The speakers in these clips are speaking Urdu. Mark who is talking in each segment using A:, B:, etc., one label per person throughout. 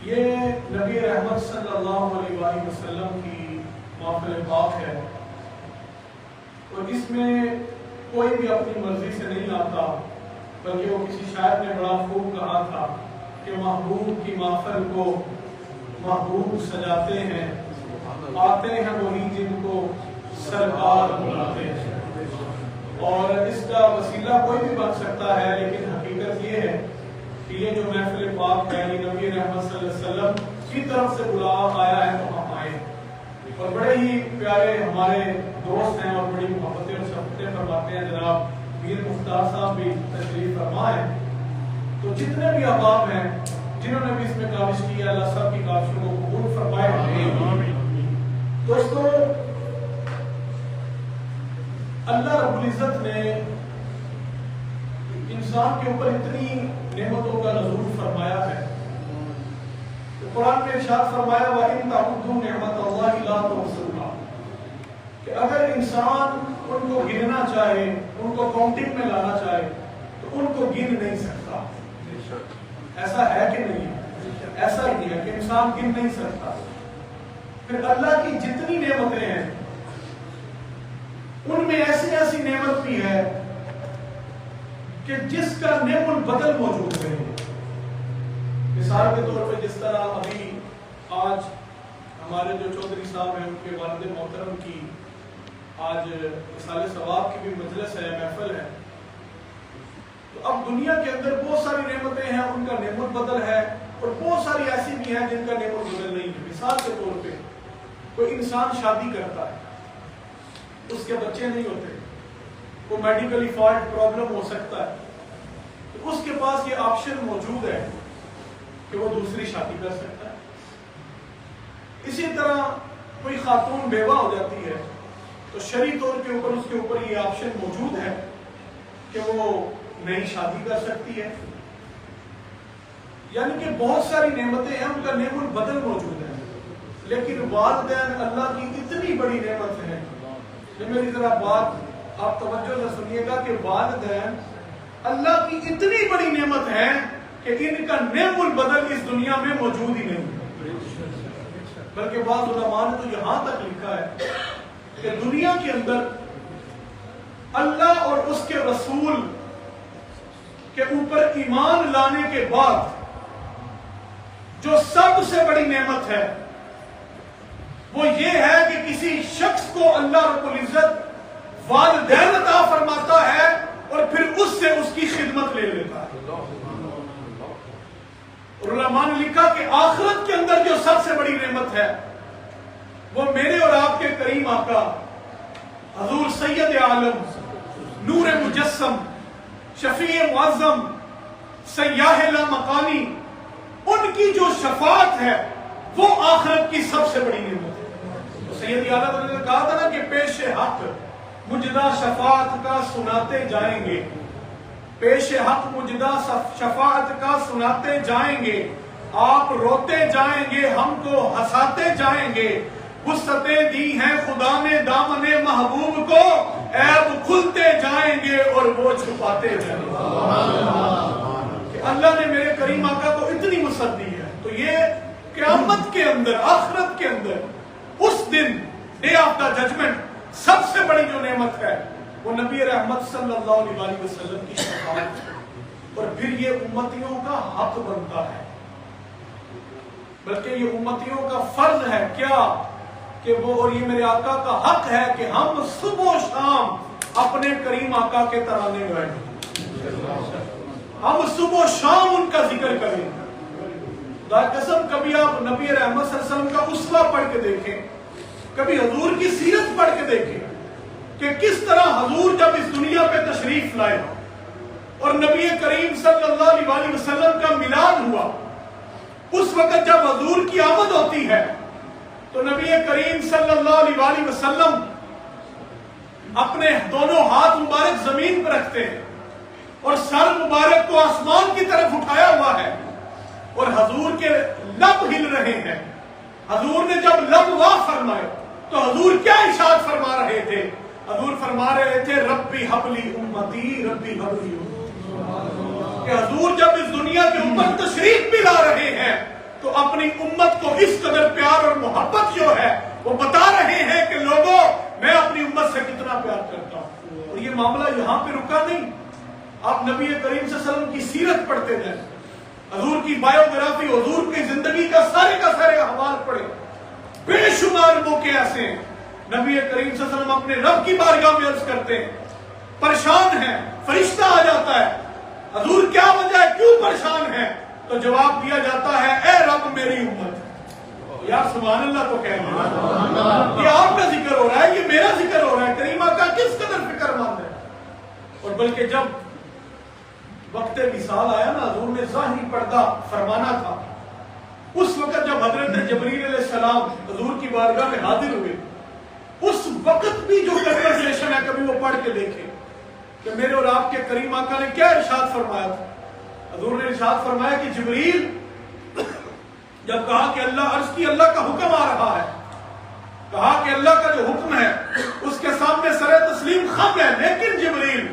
A: یہ نبی رحمت صلی اللہ علیہ وآلہ وسلم کی محفل پاک ہے، اور اس میں کوئی بھی اپنی مرضی سے نہیں آتا، بلکہ وہ کسی شاعر نے بڑا خوب کہا تھا کہ محبوب کی محفل کو محبوب سجاتے ہیں، آتے ہیں وہی جن کو سرکار بلاتے ہیں۔ اور اس کا وسیلہ کوئی بھی بن سکتا ہے، لیکن حقیقت یہ ہے کہ یہ جو محفل پاک ہے یہ نبی رحمت صلی اللہ علیہ وسلم کی طرف سے بلا آیا ہے تو ہم آئے، اور بڑے ہی پیارے ہمارے دوست ہیں اور بڑی محبتیں اور شفقتیں فرماتے ہیں۔ جناب میر مختار صاحب بھی تشریف فرما ہے، تو جتنے بھی احباب ہیں جنہوں نے بھی اس میں کاوش کی ہے، اللہ سب کی کاوشوں کو قبول فرمائے۔ دوستو، اللہ رب العزت نے انسان کے اوپر اتنی نعمتوں کا نزول فرمایا ہے، تو قرآن میں ارشاد فرمایا وَإِن تَعُدُّوا نِعْمَتَ اللَّهِ لَا تُحْصُوهَا، کہ اگر انسان ان کو گننا چاہے، ان کو کاؤنٹنگ میں لانا چاہے تو ان کو گن نہیں سکتا۔ ایسا ہے کہ نہیں ہے؟ ایسا ہی ہے کہ انسان گن نہیں سکتا۔ پھر اللہ کی جتنی نعمتیں ہیں ان میں ایسی ایسی نعمت بھی ہے کہ جس کا نعم البدل موجود ہے۔ مثال کے طور پہ جس طرح ابھی آج ہمارے جو چودھری صاحب ہیں ان کے والد محترم کی آج مثال ثواب کی بھی مجلس ہے، محفل ہے، تو اب دنیا کے اندر بہت ساری نعمتیں ہیں، ان کا نعم البدل ہے، اور بہت ساری ایسی بھی ہیں جن کا نعم البدل نہیں ہے۔ مثال کے طور پہ کوئی انسان شادی کرتا ہے، اس کے بچے نہیں ہوتے، کوئی میڈیکلی فالٹ پرابلم ہو سکتا ہے، تو اس کے پاس یہ آپشن موجود ہے کہ وہ دوسری شادی کر سکتا ہے۔ اسی طرح کوئی خاتون بیوہ ہو جاتی ہے تو شرعی طور کے اوپر اس کے اوپر یہ آپشن موجود ہے کہ وہ نئی شادی کر سکتی ہے۔ یعنی کہ بہت ساری نعمتیں ہیں، ان کا نعم البدل موجود ہے، لیکن والدین اللہ کی اتنی بڑی نعمت ہے۔ میری ذرا بات آپ توجہ سے سنیے گا کہ والدین اللہ کی اتنی بڑی نعمت ہے کہ ان کا نعم البدل اس دنیا میں موجود ہی نہیں، بلکہ بعض علماء نے تو یہاں تک لکھا ہے کہ دنیا کے اندر اللہ اور اس کے رسول کے اوپر ایمان لانے کے بعد جو سب سے بڑی نعمت ہے وہ یہ ہے کہ کسی شخص کو اللہ رب العزت والدین عطا فرماتا ہے اور پھر اس سے اس کی خدمت لے لیتا ہے۔ اور علماء نے لکھا کہ آخرت کے اندر جو سب سے بڑی نعمت ہے وہ میرے اور آپ کے کریم آقا حضور سید عالم، نور مجسم، شفیع معظم، سیاح لامکانی، ان کی جو شفاعت ہے وہ آخرت کی سب سے بڑی نعمت ہے۔ سید عالم نے کہا تھا نا کہ پیش حق مجدہ شفاعت کا سناتے جائیں گے، پیش حق مجدہ شفاعت کا سناتے جائیں گے، آپ روتے جائیں گے، ہم کو ہنساتے جائیں گے، وسعتیں دی ہیں خدا نے دامن محبوب کو، عیب کھلتے جائیں گے اور وہ چھپاتے جائیں گے۔ کہ اللہ نے میرے کریم آقا کو اتنی وسعت دی ہے، تو یہ قیامت کے اندر، آخرت کے اندر، اس دن ڈے آف دا ججمنٹ سب سے بڑی جو نعمت ہے وہ نبی رحمت صلی اللہ علیہ وسلم کی شفاعت ہے، اور پھر یہ امتیوں کا حق بنتا ہے، بلکہ یہ امتیوں کا فرض ہے کیا کہ وہ، اور یہ میرے آقا کا حق ہے کہ ہم صبح و شام اپنے کریم آقا کے ترانے گائیں، ہم صبح و شام ان کا ذکر کریں۔ خدا قسم کبھی آپ نبی رحمت صلی اللہ علیہ وسلم کا اسوہ پڑھ کے دیکھیں، کبھی حضور کی سیرت پڑھ کے دیکھیں کہ کس طرح حضور جب اس دنیا پہ تشریف لائے اور نبی کریم صلی اللہ علیہ وسلم کا میلاد ہوا، اس وقت جب حضور کی آمد ہوتی ہے تو نبی کریم صلی اللہ علیہ وسلم اپنے دونوں ہاتھ مبارک زمین پر رکھتے ہیں اور سر مبارک کو آسمان کی طرف اٹھایا ہوا ہے، اور حضور کے لب ہل رہے ہیں۔ حضور نے جب لب واہ فرمائے تو حضور کیا ارشاد فرما رہے تھے؟ حضور فرما رہے تھے ربی حبلی امتی، ربی حبلی امتی۔ کہ حضور جب اس دنیا کے اوپر تشریف بھی لا رہے ہیں تو اپنے اپنی امت کو اس قدر پیار اور محبت جو ہے وہ بتا رہے ہیں کہ لوگوں میں اپنی امت سے کتنا پیار کرتا ہوں. اور یہ معاملہ یہاں پہ رکا نہیں. آپ نبی کریم صلی اللہ علیہ وسلم کی سیرت پڑھتے جائیں, حضور کی بایوگرافی, حضور کی زندگی کا سارے احوال پڑھیں. بے شمار موقع ایسے ہیں نبی کریم صلی اللہ علیہ وسلم اپنے رب کی بارگاہ میں عرض کرتے ہیں, پریشان ہیں, فرشتہ آ جاتا ہے, حضور کیا وجہ ہے, کیوں پریشان ہے؟ تو جواب دیا جاتا ہے, اے رب میری امت. یار سبحان اللہ تو کہہ رہے, یہ آپ کا ذکر ہو رہا ہے, یہ میرا ذکر ہو رہا ہے. کریمہ کا کس قدر فکر مند ہے. اور بلکہ جب وقت وصال آیا نا, حضور نے ظاہری پردہ فرمانا تھا. اس وقت جب حضرت جبریل علیہ السلام حضور کی بارگاہ میں حاضر ہوئے, اس وقت بھی جو کنورسیشن ہے کبھی وہ پڑھ کے دیکھیں کہ میرے اور آپ کے کریم آقا نے کیا ارشاد فرمایا تھا. حضور نے ارشاد فرمایا کہ جبریل, جب کہا کہ اللہ, عرض کی اللہ کا حکم آ رہا ہے, کہا کہ اللہ کا جو حکم ہے اس کے سامنے سر تسلیم خم ہے, لیکن جبریل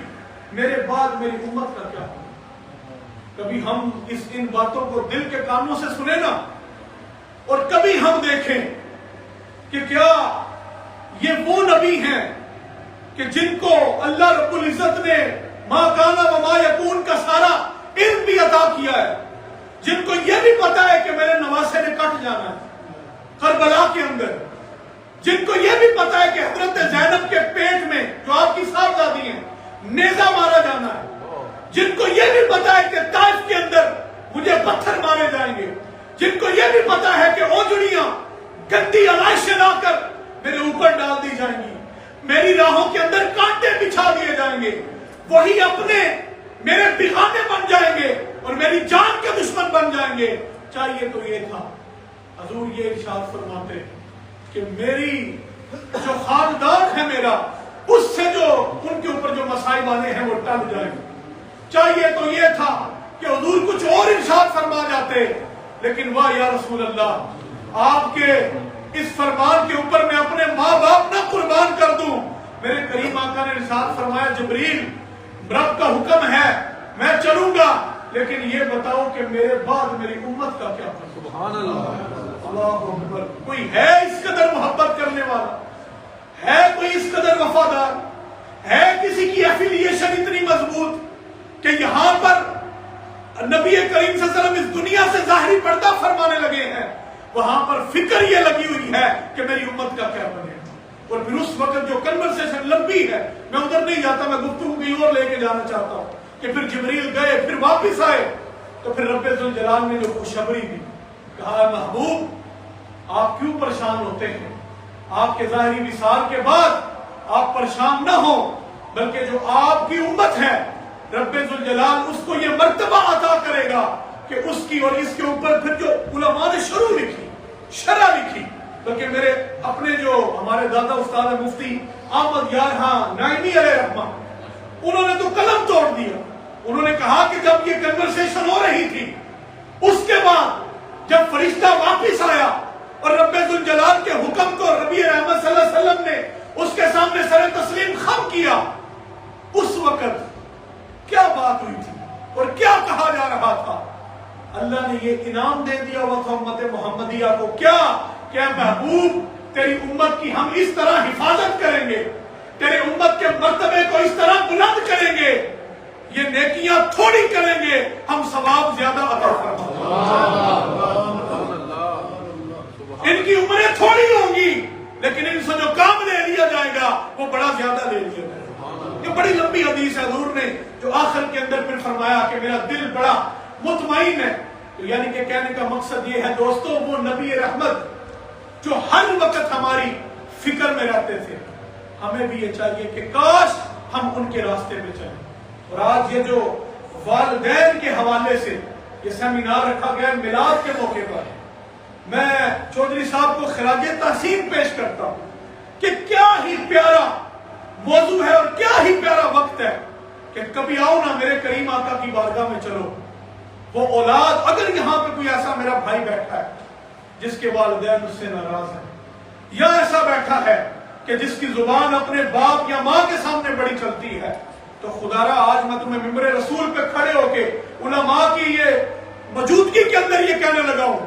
A: میرے بعد میری امت کا کیا ہوگا. کبھی ہم ان باتوں کو دل کے کانوں سے سنیں نا, اور کبھی ہم دیکھیں کہ کیا یہ وہ نبی ہیں کہ جن کو اللہ رب العزت نے ما کانا و ما یکون کا سارا علم بھی عطا کیا ہے, جن کو یہ بھی پتا ہے کہ میرے نواسے نے کٹ جانا ہے کربلا کے اندر, جن کو یہ بھی پتا ہے کہ حضرت زینب کے پیٹ میں جو آپ کی صاحبزادی ہیں نیزہ مارا جانا ہے, جن کو یہ بھی پتا ہے کہ طائف کے اندر مجھے پتھر مارے جائیں گے, جن کو یہ بھی پتا ہے کہ اوجڑیاں گندی علائشیں لا کر میرے اوپر ڈال دی جائیں گی, میری راہوں کے اندر کانٹے بچھا دیے جائیں گے, وہی اپنے میرے بغانے بن جائیں گے اور میری جان کے دشمن بن جائیں گے. چاہیے تو یہ تھا. حضور یہ ارشاد فرماتے کہ میری جو خاندان ہے میرا, اس سے جو ان کے اوپر جو مصائب آنے ہیں وہ ٹل جائیں گے. چاہیے تو یہ تھا کہ حضور کچھ اور ارشاد فرما جاتے, لیکن واہ یا رسول اللہ, آپ کے اس فرمان کے اوپر میں اپنے ماں باپ نہ قربان کر دوں. میرے کریم آقا نے ارشاد فرمایا, جبریل رب کا حکم ہے میں چلوں گا, لیکن یہ بتاؤ کہ میرے بعد میری امت کا کیا ہوگا. سبحان اللہ, اللہ اکبر. کوئی ہے اس قدر محبت کرنے والا, ہے کوئی اس قدر وفادار, ہے کسی کی ایفیلیشن اتنی مضبوط کہ یہاں پر نبی کریم صلی اللہ علیہ وسلم اس دنیا سے ظاہری پردہ فرمانے لگے ہیں, وہاں پر فکر یہ لگی ہوئی ہے کہ میری امت کا کیا بنے. اور پھر اس وقت جو کنورسیشن لمبی ہے, میں ادھر نہیں جاتا, میں گفتگو کہیں اور لے کے جانا چاہتا ہوں کہ پھر جبریل گئے, پھر واپس آئے, تو پھر رب ذوالجلال نے جو خوشخبری دی, کہا محبوب آپ کیوں پریشان ہوتے ہیں, آپ کے ظاہری وصال کے بعد آپ پریشان نہ ہو, بلکہ جو آپ کی امت ہے رب ذوالجلال اس کو یہ مرتبہ عطا کرے گا کہ اس کی اور اس کے اوپر پھر جو علماء نے شروع لکھی, شرح لکھی, بلکہ میرے اپنے جو ہمارے دادا استاد مفتی احمد یار نائمی علیہ رحمہ, انہوں نے تو قلم توڑ دیا. انہوں نے کہا کہ جب یہ کنورسیشن ہو رہی تھی, اس کے بعد جب فرشتہ واپس آیا اور رب ذوالجلال کے حکم کو نبی رحمت صلی اللہ علیہ وسلم نے اس کے سامنے سر تسلیم خم کیا, اس وقت کیا بات ہوئی تھی اور کیا کہا جا رہا تھا. اللہ نے یہ انعام دے دیا ہوا تھا امت محمدیہ کو, کیا محبوب تیری امت کی ہم اس طرح حفاظت کریں گے, تیرے امت کے مرتبے کو اس طرح بلند کریں گے, یہ نیکیاں تھوڑی کریں گے, ہم ثواب زیادہ عطا فرمائیں. ان کی عمریں تھوڑی ہوں گی, لیکن ان سے جو کام لے لیا جائے گا وہ بڑا زیادہ لے لیا جائے گا. یہ بڑی لمبی حدیث ہے. حضور نے جو آخر کے اندر پھر فرمایا کہ میرا دل بڑا مطمئن ہے, تو یعنی کہ کہنے کا مقصد یہ ہے دوستو, وہ نبی رحمت جو ہر وقت ہماری فکر میں رہتے تھے, ہمیں بھی یہ چاہیے کہ کاش ہم ان کے راستے پہ چلیں. اور آج یہ جو والدین کے حوالے سے یہ سیمینار رکھا گیا میلاد کے موقع پر, میں چودھری صاحب کو خراج تحسین پیش کرتا ہوں کہ کیا ہی پیارا موضوع ہے اور کیا ہی پیارا وقت ہے کہ کبھی آؤ نا میرے کریم آقا کی بارگاہ میں چلو. وہ اولاد, اگر یہاں پہ کوئی ایسا میرا بھائی بیٹھا ہے جس کے والدین اس سے ناراض ہیں, یا ایسا بیٹھا ہے کہ جس کی زبان اپنے باپ یا ماں کے سامنے بڑی چلتی ہے, تو خدا را آج میں تمہیں ممبر رسول پہ کھڑے ہو کے علماء کی یہ موجودگی کے اندر یہ کہنے لگا ہوں,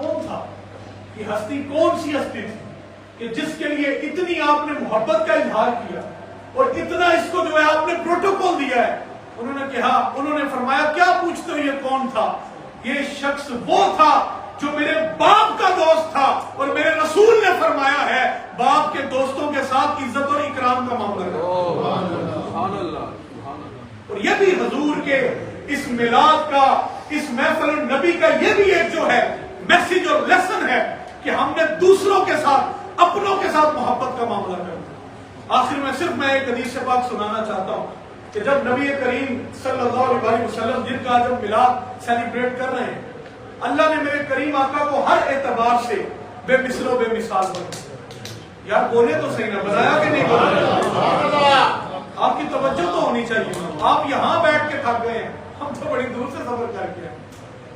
A: کون تھا، یہ ہستی کون سی ہستی تھی کہ جس کے لیے اتنی آپ نے محبت کا اظہار کیا اور اتنا اس کو جو ہے آپ نے پروٹوکول دیا ہے؟ انہوں نے فرمایا کیا پوچھتے ہو یہ کون تھا؟ یہ شخص وہ تھا جو میرے باپ کا دوست تھا، اور میرے رسول نے فرمایا ہے باپ کے دوستوں کے ساتھ عزت اور اکرام کا معاملہ کرو۔ اور یہ بھی حضور کے اس میلاد کا، اس محفل النبی کا یہ بھی ایک جو ہے میسج اور لیسن ہے کہ ہم نے دوسروں کے ساتھ، اپنوں کے ساتھ محبت کا معاملہ کرنا۔ آخر میں صرف میں ایک حدیث پاک سنانا چاہتا ہوں کہ جب نبی کریم صلی اللہ علیہ وسلم جن کا جب میلاد سیلیبریٹ کر رہے ہیں، اللہ نے میرے کریم آقا کو ہر اعتبار سے بے مثل و بے مثال بنایا۔ یار بولے تو صحیح نہ، بنایا کہ نہیں بنایا؟ آپ کی توجہ تو ہونی چاہیے، آپ یہاں بیٹھ کے تھک گئے ہیں، ہم تو بڑی دور سے سفر کر کے ہیں۔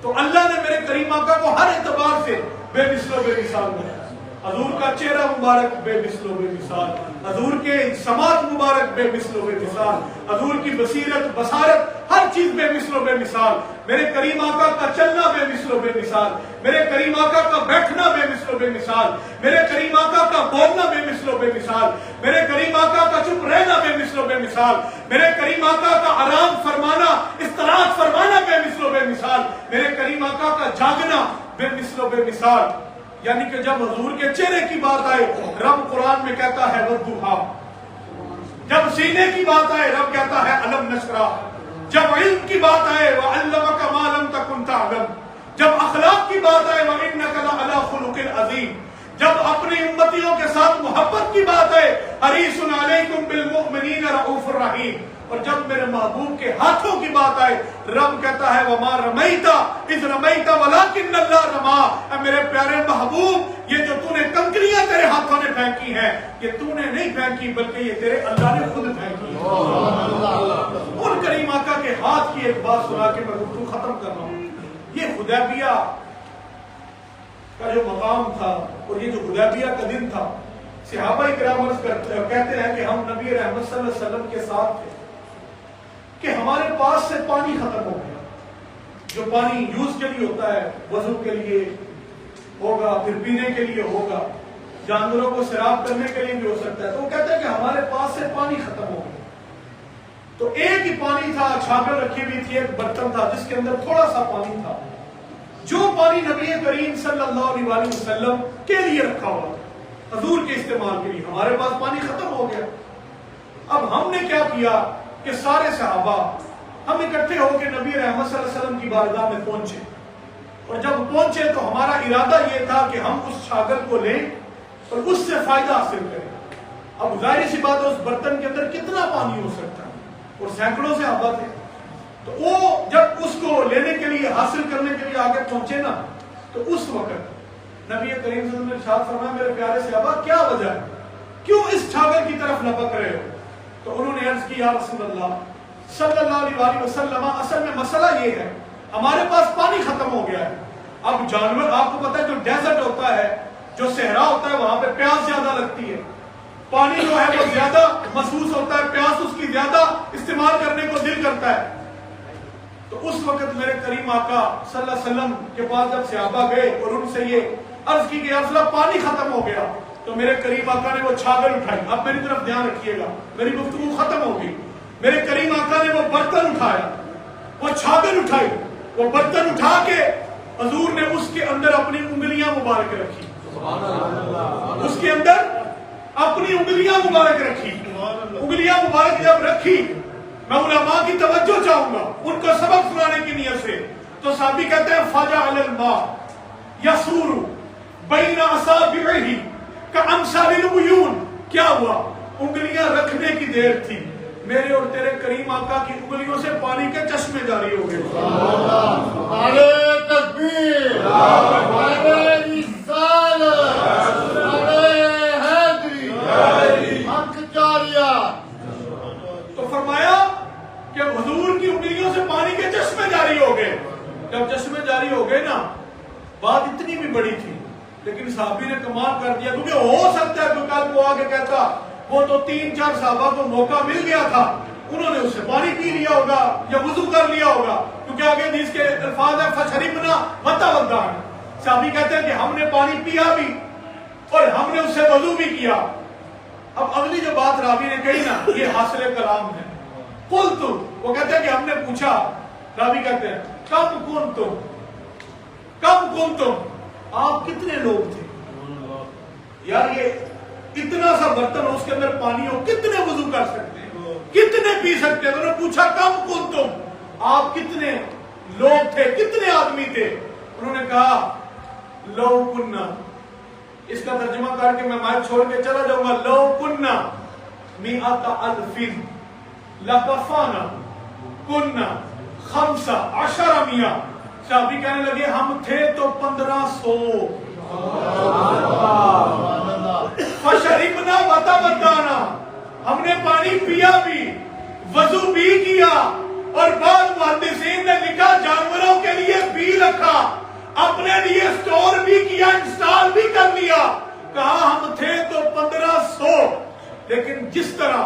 A: تو اللہ نے میرے کریم آقا کو ہر اعتبار سے بے مثل و بے مثال بنایا۔ حضور کا چہرہ مبارک بے مثل و بے مثال، حضور کے سماعت مبارک بے مثل و بے مثال، حضور کی بصیرت بصارت ہر چیز بے مثل و بے مثال، میرے کریم آقا کا چلنا بے مثل و بے مثال، میرے کریم آقا کا بیٹھنا بے مثل و بے مثال، میرے کریم آقا کا بولنا بے مثل و بے مثال، میرے کریم آقا کا چپ رہنا بے مثل و بے مثال، میرے کریم آقا کا آرام فرمانا، استراحت فرمانا بے مثل و بے مثال، میرے کریم آقا کا جاگنا بے مثل و بے مثال۔ یعنی کہ جب حضور کے چہرے کی بات آئے، رب قرآن میں کہتا ہے وَالضُّحَىٰ، جب سینے کی بات آئے رب کہتا ہے أَلَمْ نَشْرَحْ، جب علم کی بات آئے وَعَلَّمَكَ مَا لَمْ تَكُنْ تَعْلَمْ، جب اخلاق کی بات آئے وَإِنَّكَ لَعَلَىٰ خُلُقٍ عَظِيمٍ، جب اپنی امتیوں کے ساتھ محبت کی بات آئے حریص علیکم بالمؤمنین رؤوف الرحیم، اور جب میرے محبوب کے ہاتھوں کی بات آئے رب کہتا ہے وما رمیتا اذ رمیتا ولکن اللہ رما، اے میرے پیارے محبوب یہ جو تو نے کنکریاں تیرے ہاتھوں نے پھینکی ہیں یہ تو نے نہیں پھینکی بلکہ یہ تیرے اللہ نے خود پھینکی۔ ان کریم آقا کے ہاتھ کی ایک بات سنا کے میں گفتگو ختم کر رہا ہوں۔ یہ حدیبیہ کا جو مقام تھا اور یہ جو حدیبیہ کا دن تھا، صحابہ کرام کہتے ہیں کہ ہم نبی رحمت صلی اللہ علیہ وسلم کے ساتھ تھے کہ ہمارے پاس سے پانی ختم ہو گیا، جو پانی یوز کے لیے ہوتا ہے، وضو کے لیے ہوگا، پھر پینے کے لیے ہوگا، جانوروں کو سیراب کرنے کے لیے بھی ہو سکتا ہے۔ تو وہ کہتے ہیں کہ ہمارے پاس سے پانی ختم ہو گیا، تو ایک ہی پانی تھا، چھاگل رکھی ہوئی تھی، ایک برتن تھا جس کے اندر تھوڑا سا پانی تھا، جو پانی نبی کریم صلی اللہ علیہ وسلم کے لیے رکھا ہوا تھا، حضور کے استعمال کے لیے۔ ہمارے پاس پانی ختم ہو گیا، اب ہم نے کیا کیا کہ سارے صحابہ ہم اکٹھے ہو کے نبی رحمت صلی اللہ علیہ وسلم کی بارگاہ میں پہنچے، اور جب پہنچے تو ہمارا ارادہ یہ تھا کہ ہم اس چھاگل کو لیں اور اس سے فائدہ حاصل کریں۔ اب ظاہر سی بات ہے اس برتن کے اندر کتنا پانی ہو سکتا ہے، اور سینکڑوں صحابہ تھے، تو وہ جب اس کو لینے کے لیے حاصل کرنے کے لیے آگے پہنچے نا، تو اس وقت نبی کریم صلی اللہ علیہ وسلم نے ارشاد فرمایا میرے پیارے صحابہ کیا وجہ ہے، کیوں اس چھاگل کی طرف لپک رہے ہو؟ تو انہوں نے عرض کی یا رسول اللہ صلی اللہ علیہ وسلم اصل میں مسئلہ یہ ہے ہمارے پاس پانی ختم ہو گیا ہے۔ اب جانور آپ کو پتہ ہے جو ڈیزرٹ ہوتا ہے، جو صحرا ہوتا ہے، وہاں پہ پیاس زیادہ لگتی ہے، پانی جو ہے وہ زیادہ محسوس ہوتا ہے، پیاس اس کی زیادہ استعمال کرنے کو دل کرتا ہے۔ تو اس وقت میرے کریم آقا صلی اللہ علیہ وسلم کے پاس جب صحابہ گئے اور ان سے یہ عرض کی کہ یا رسول اللہ پانی ختم ہو گیا، تو میرے کریم آقا نے وہ چھاگل اٹھائی، اب میری طرف دھیان رکھیے گا، میری گفتگو ختم ہوگی۔ میرے کریم آقا نے وہ برتن اٹھایا، وہ چھاگل اٹھائی، وہ برتن اٹھا کے حضور نے اس کے اندر اپنی انگلیاں مبارک رکھی، اس کے اندر اپنی انگلیاں مبارک رکھی۔ انگلیاں مبارک جب رکھی، میں علماء کی توجہ چاہوں گا ان کو سبق سنانے کی نیت سے، تو صحابی کہتے ہیں فَجَعَلَ الْمَاءَ يَصُورُ بَيْنَ أَصَابِعِهِ كَأَمْثَالِ الْعُيُونِ، کیا ہوا؟ انگلیاں رکھنے کی دیر تھی، میرے اور تیرے کریم آقا کی انگلیوں سے پانی کے چشمے جاری ہو گئے۔
B: نعرہ تکبیر، نعرہ رسالت، نعرہ حیدری، حق جاریہ۔
A: تو فرمایا کہ حضور کی انگلیوں سے پانی کے چشمے جاری ہو گئے۔ جب چشمے جاری ہو گئے نا، بات اتنی بھی بڑی تھی لیکن صحابی نے کمال کر دیا، کیونکہ ہو سکتا ہے کہ کل کو آگے کہتا وہ تو 3-4 صحابہ کو موقع مل گیا تھا، انہوں نے اس سے پانی پی لیا ہوگا یا وضو کر لیا ہوگا، کیونکہ آگے حدیث کے الفاظ ہے فَشَرِبْنَا وَتَوَضَّعْنَا، صحابی کہتے ہیں کہ ہم نے پانی پیا بھی اور ہم نے اسے وضو بھی کیا. اب اگلی جو بات راوی نے کہی نا یہ حاصل کلام ہے. قلت وہ کہتے ہیں کہ ہم نے پوچھا, راوی کہتے ہیں کم کنتم آپ کتنے لوگ تھے؟ یار یہ اتنا سا برتن اس کے اندر پانی ہو کتنے وضو کر سکتے ہیں, کتنے پی سکتے ہیں؟ انہوں نے پوچھا کم کنتم آپ کتنے لوگ تھے, کتنے آدمی تھے؟ انہوں نے کہا لو کننا, اس کا ترجمہ کر کے میں مائک چھوڑ کے چلا جاؤں گا, لو کننا میعۃ الف لکفانا کننا 15 میاں. صحابی کہنے لگے ہم تھے تو 1500. فشربنا وتودعنا, ہم نے پانی پیا بھی وضو بھی کیا, اور بعض محدثین نے لکھا جانوروں کے لیے بھی رکھا, اپنے لیے سٹور بھی کیا, انسٹال بھی کر لیا. کہا ہم تھے تو 1500. لیکن جس طرح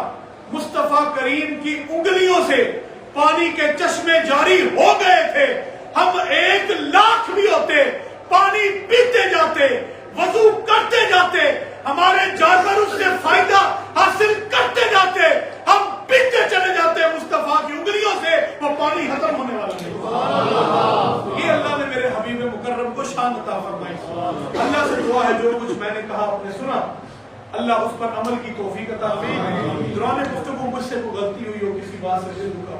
A: مصطفیٰ کریم کی انگلیوں سے پانی کے چشمے جاری ہو گئے تھے, ہم 1,00,000 بھی ہوتے, پانی پیتے جاتے, وضو کرتے جاتے, ہمارے جانور اس سے فائدہ حاصل کرتے جاتے, ہم پیتے چلے جاتے مصطفیٰ کی انگلیوں سے, وہ پانی ختم ہونے والا نہیں. یہ اللہ نے میرے حبیب مکرم کو شان عطا فرمائی. اللہ سے دعا ہے جو کچھ میں نے کہا آپ نے سنا, اللہ اس پر عمل کی توفیق عطا فرمائے. دوران گفتگو مجھ سے کوئی غلطی ہوئی ہو, کسی بات سے دل دکھا,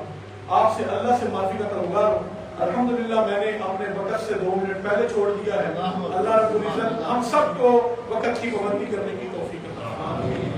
A: آپ سے اللہ سے معافی کا طلبگار ہوں. الحمدللہ میں نے اپنے وقت سے 2 منٹ پہلے چھوڑ دیا ہے. اللہ رب العزت ہم سب کو وقت کی پابندی کرنے کی توفیق عطا فرمائے.